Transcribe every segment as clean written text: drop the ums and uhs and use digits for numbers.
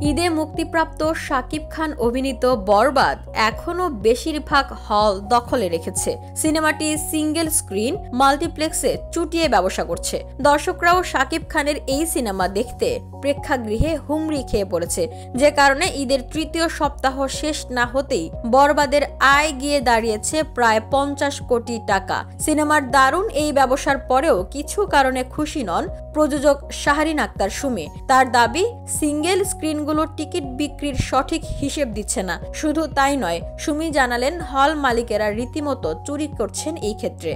ঈদে মুক্তিপ্রাপ্ত শাকিব খান অভিনীত বরবাদ এখনো বেশিরভাগ হল দখলে রেখেছে। সিনেমাটি সিঙ্গেল স্ক্রিন মাল্টিপ্লেক্সে চুটিয়ে ব্যবসা করছে। দর্শকরাও শাকিব খানের এই সিনেমা দেখতে প্রেক্ষাগৃহে হুমড়ি খেয়ে পড়েছে, যে কারণে ঈদের তৃতীয় সপ্তাহ শেষ না হতেই বরবাদের আয় গিয়ে দাঁড়িয়েছে প্রায় 50 কোটি টাকা। সিনেমার দারুণ এই ব্যবসার পরেও কিছু কারণে খুশি নন প্রযোজক শাহরিন আক্তার সুমি। তার দাবি, সিঙ্গেল স্ক্রিনগুলোর টিকিট বিক্রির সঠিক হিসেব দিচ্ছে না। শুধু তাই নয়, সুমি জানালেন হল মালিকেরা রীতিমতো চুরি করছেন এই ক্ষেত্রে।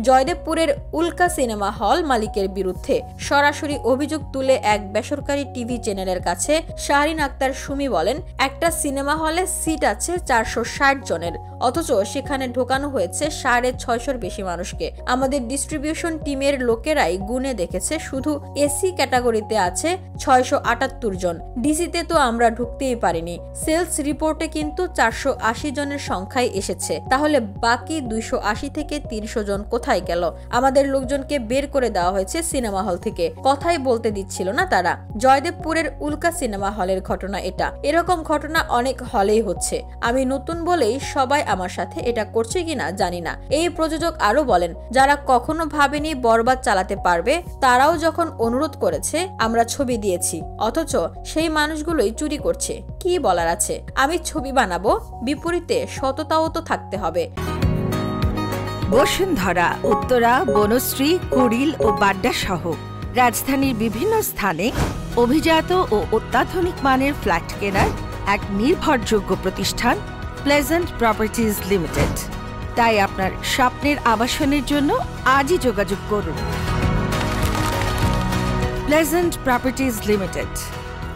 জয়দেবপুরের উল্কা সিনেমা হল মালিকের বিরুদ্ধে সরাসরি অভিযোগ তুলে এক বেসরকারি টিভি চ্যানেলের কাছে শাহরিন আক্তার সুমি বলেন, একটা সিনেমা হলে সিট আছে 460 জনের, অথচ সেখানে ঢোকানো হয়েছে 650-র বেশি মানুষকে। আমাদের ডিস্ট্রিবিউশন টিমের লোকেরাই গুনে দেখেছে শুধু এসি ক্যাটাগরিতে আছে 678 জন, ডিসিতে তো আমরা ঢুকতেই পারিনি। সেলস রিপোর্টে কিন্তু 480 জনের সংখ্যাই এসেছে, তাহলে বাকি 280 থেকে 300 জন কোথায় গেল? আমাদের লোকজনকে বের করে দেওয়া হয়েছে সিনেমা হল থেকে, কথাই বলতে দিচ্ছিল না তারা। জয়দেবপুরের উল্কা সিনেমা হলের ঘটনা এটা। এরকম ঘটনা অনেক হলেই হচ্ছে। আমি নতুন বলেই সবাই আমার সাথে এটা করছে কিনা জানি না। এই প্রযোজক আরো বলেন, যারা কখনো ভাবেনি বরবাদ চালাতে পারবে তারাও যখন অনুরোধ করেছে আমরা ছবি দিয়েছি, অথচ সেই মানুষগুলোই চুরি করছে। কি বলার আছে? আমি ছবি বানাবো, বিপরীতে সততাও তো থাকতে হবে। বসুন্ধরা, উত্তরা, বনশ্রী, কুড়িল ও বাড্ডা সহ রাজধানীর বিভিন্ন স্থানে অভিজাত ও অত্যাধুনিক মানের ফ্ল্যাট কেনার এক নির্ভরযোগ্য প্রতিষ্ঠান প্লেজেন্ট প্রপার্টিজ লিমিটেড। তাই আপনার স্বপ্নের আবাসনের জন্য আজই যোগাযোগ করুন। Pleasant properties limited,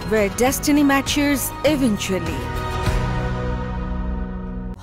where destiny matches eventually.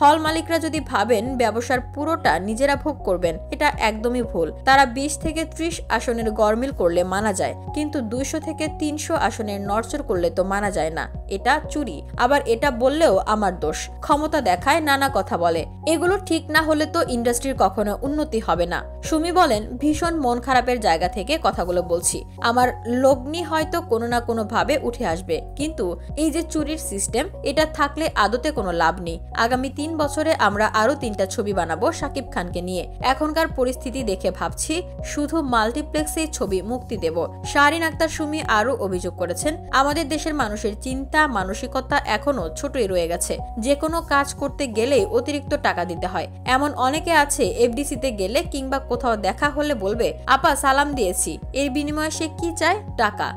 হল মালিকরা যদি ভাবেন ব্যবসার পুরোটা নিজেরা ভোগ করবেন, এটা একদমই ভুল। তারা 20 থেকে 30 আসনের গরমিল করলে মানা যায়, কিন্তু 200 থেকে 300 আসনের নড়চড় করলে তো মানা যায় না। এটা চুরি। আবার এটা বললেও আমার দোষ, ক্ষমতা দেখায়, নানা কথা বলে। এগুলো ঠিক না হলে তো ইন্ডাস্ট্রির কখনো উন্নতি হবে না। সুমি বলেন, ভীষণ মন খারাপের জায়গা থেকে কথাগুলো বলছি। আমার লগ্নি হয়তো কোনো না কোনো ভাবে উঠে আসবে, কিন্তু এই যে চুরির সিস্টেম, এটা থাকলে আদতে কোনো লাভ নেই। আগামী 3 বছরে আমরা আরো 3টা ছবি বানাবো শাকিব খানকে নিয়ে। এখনকার পরিস্থিতি দেখে ভাবছি শুধু মাল্টিপ্লেক্সেই ছবি মুক্তি দেব। শাহরিন আক্তার সুমি আরো অভিযোগ করেছেন, আমাদের দেশের মানুষের চিন্তা মানসিকতা এখনো ছোটই রয়ে গেছে। যে কোনো কাজ করতে গেলেই অতিরিক্ত টাকা দিতে হয়। এমন অনেকে আছে এফডিসিতে গেলে কিংবা কোথাও দেখা হলে বলবে, আপা সালাম দিয়েছি, এর বিনিময়ে সে কি চায়? টাকা।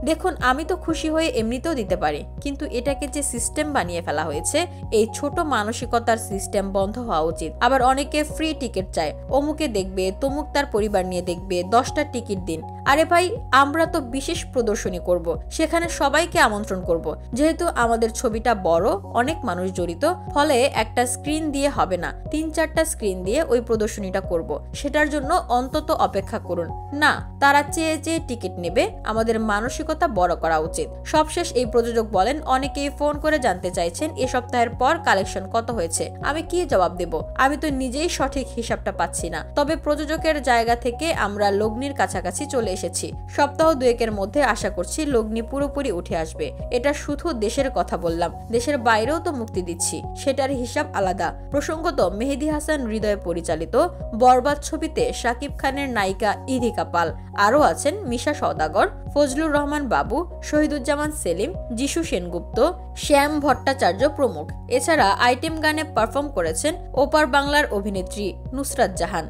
দেখুন, আমি তো খুশি হয়ে এমনিতেও দিতে পারি, কিন্তু এটাকে যে সিস্টেম বানিয়ে ফেলা হয়েছে, এই ছোট মানসিকতার সিস্টেম বন্ধ হওয়া উচিত। আবার অনেকে ফ্রি টিকিট চায়, অমুকে দেখবে, তমুক তার পরিবার নিয়ে দেখবে, 10টা টিকিট দিন। আরে ভাই, আমরা তো বিশেষ প্রদর্শনী করব, সেখানে সবাইকে আমন্ত্রণ করব। যেহেতু আমাদের ছবিটা বড়, অনেক মানুষ জড়িত, ফলে একটা স্ক্রিন দিয়ে হবে না, 3-4টা স্ক্রিন দিয়ে ওই প্রদর্শনীটা করব। সেটার জন্য অন্তত অপেক্ষা করুন না। তারা চেয়ে চেয়ে টিকিট নেবে, আমাদের মানসিকতা বড় করা উচিত। সবশেষ এই প্রযোজক বলেন, অনেকেই ফোন করে জানতে চাইছেন এ সপ্তাহের পর কালেকশন কত হয়েছে। আমি কি জবাব দেব? আমি তো নিজেই সঠিক হিসাবটা পাচ্ছি না। তবে প্রযোজকের জায়গা থেকে আমরা লগ্নির কাছাকাছি চলে এসেছি। সপ্তাহ 2-এর মধ্যে আশা করছি লগ্নি পুরোপুরি উঠে আসবে। এটা শুধু দেশের কথা বললাম, দেশের বাইরেও তো মুক্তি দিচ্ছি, সেটার হিসাব আলাদা। প্রসঙ্গত, মেহেদী হাসান হৃদয় পরিচালিত বরবাদ ছবিতে শাকিব খানের নায়িকা ইধিকা পাল, আরও আছেন মিশা সওদাগর, ফজলুর রহমান বাবু, শহীদুজ্জামান সেলিম, যিশু সেনগুপ্ত, শ্যাম ভট্টাচার্য প্রমুখ। এছাড়া আইটেম গানে পারফর্ম করেছেন ওপার বাংলার অভিনেত্রী Nusrat Jahan.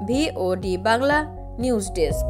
VOD Bangla news desk.